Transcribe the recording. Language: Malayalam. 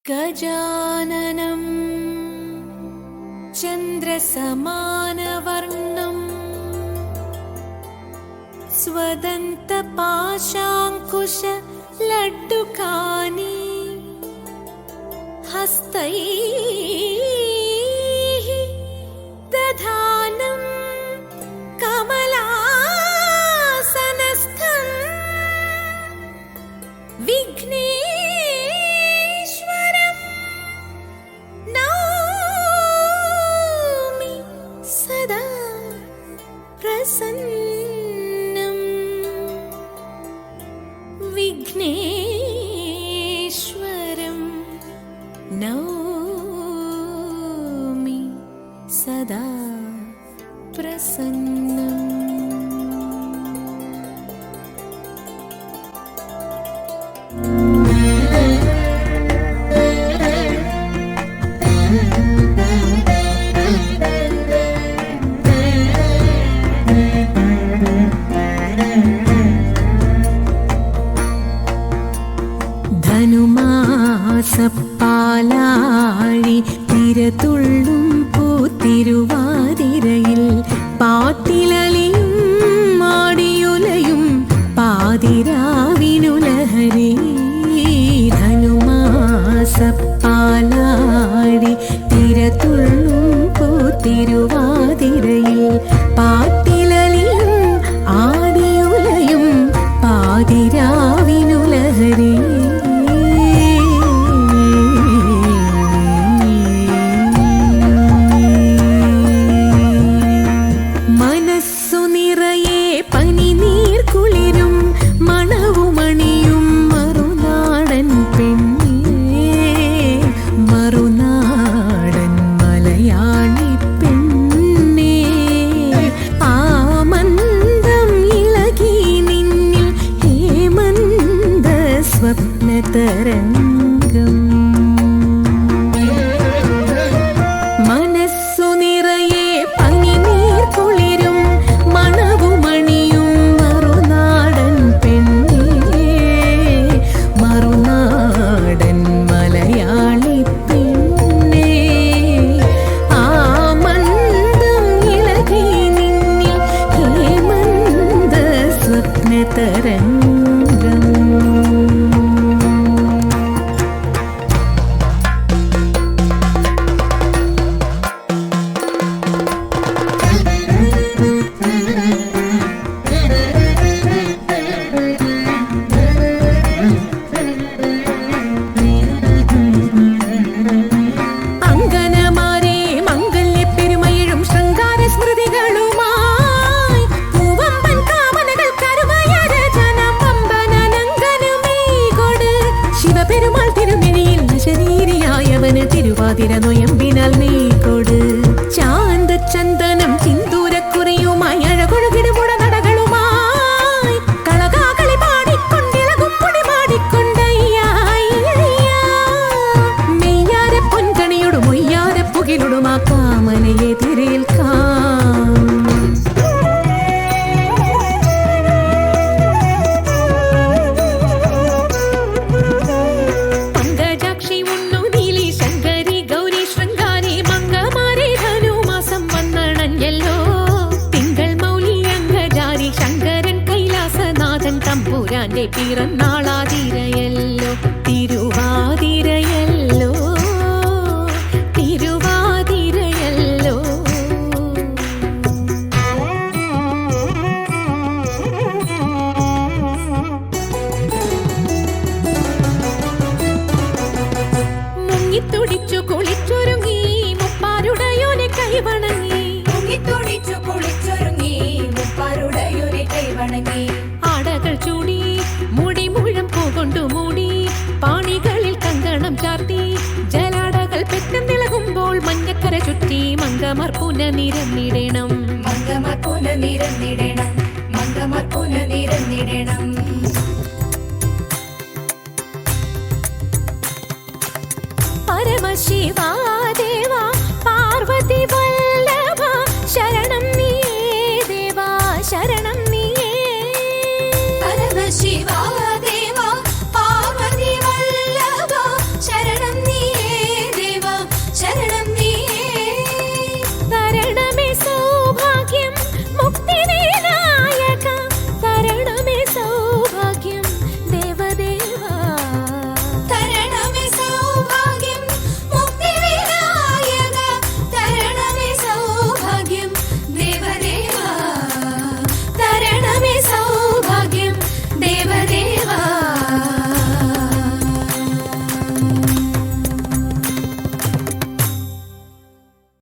गजाननं चन्द्रसमानवर्णं स्वदन्तपाशाङ्कुशलड्डुकानि हस्तैः दधानं कमलासनस्थं विघ्नेश्वरं नौमि सदा प्रसन्नं। विघ्नेश्वरं नौमि सदा प्रसन्नम्। ധനുമാസപ്പാലാഴി തിരതുള്ളും പൂത്തിരുവാതിരയിൽ പാട്ടിലലിയും മാടിയുലയും പാതിരാവിനുലഹരി. ധനുമാസപ്പാലാഴി തിരതുള്ളും പൂത്തിരുവാതിരയിൽ പാട്ടിലലിയും ആടിയുലയും പാതിരാവിനുലഹരി. തരംഗം മനസ്സു നിറയെ പനിനീർ കുളിരും മണവുമണിയും മറുനാടൻ പെണ്ണേ, മറുനാടൻ മലയാളി പെണ്ണേ. ആ മന്ദം ഇളകി നിന്നിൽ ഹേമന്ത സ്വപ്ന തരംഗം. തിരുവാതിര നൊയമ്പിനാൽ നീക്കൊട് ചാന്ത ചന്ദനം ചിന്തൂരക്കുറിയുമായി അഴകൊഴുകിടുമുട നടകളുമായി കളകാകളി പാടിക്കൊണ്ടിളകും പൊടി പാടിക്കൊണ്ടയ്യായ്യ മെയ്യാര പൊൻകണിയോടും മൊയ്യാര പുകിലൊടും ആ കാമനയെ തിരേൽക്കാം. തമ്പുരാന്റെ പിറന്നാളാതിരയല്ലോ തിരുവാതിരയല്ലോ തിരുവാതിരയല്ലോ. മുങ്ങിത്തുടിച്ചു കുളിച്ചൊരുങ്ങി മുപ്പാരുടയോനെ കൈവണങ്ങി. മുങ്ങിത്തുടിച്ചു കുളിച്ചൊരുങ്ങി മുപ്പാരുടയോനെ കൈവണങ്ങി. ആടകൾ ചൂടി മുടി മുഴം പൂകൊണ്ടു മൂടി പാണികളിൽ കങ്കണം ചാർത്തി ജലാടകൾ പെട്ടെന്ന് തിളകുമ്പോൾ മഞ്ഞക്കര ചുറ്റി മങ്കമാർ പുനനിരന്നിടണം. മങ്കമാർ പുനനിരന്നിടണം. മങ്കമാർ പുനനിരന്നിടണം. പരമശിവാ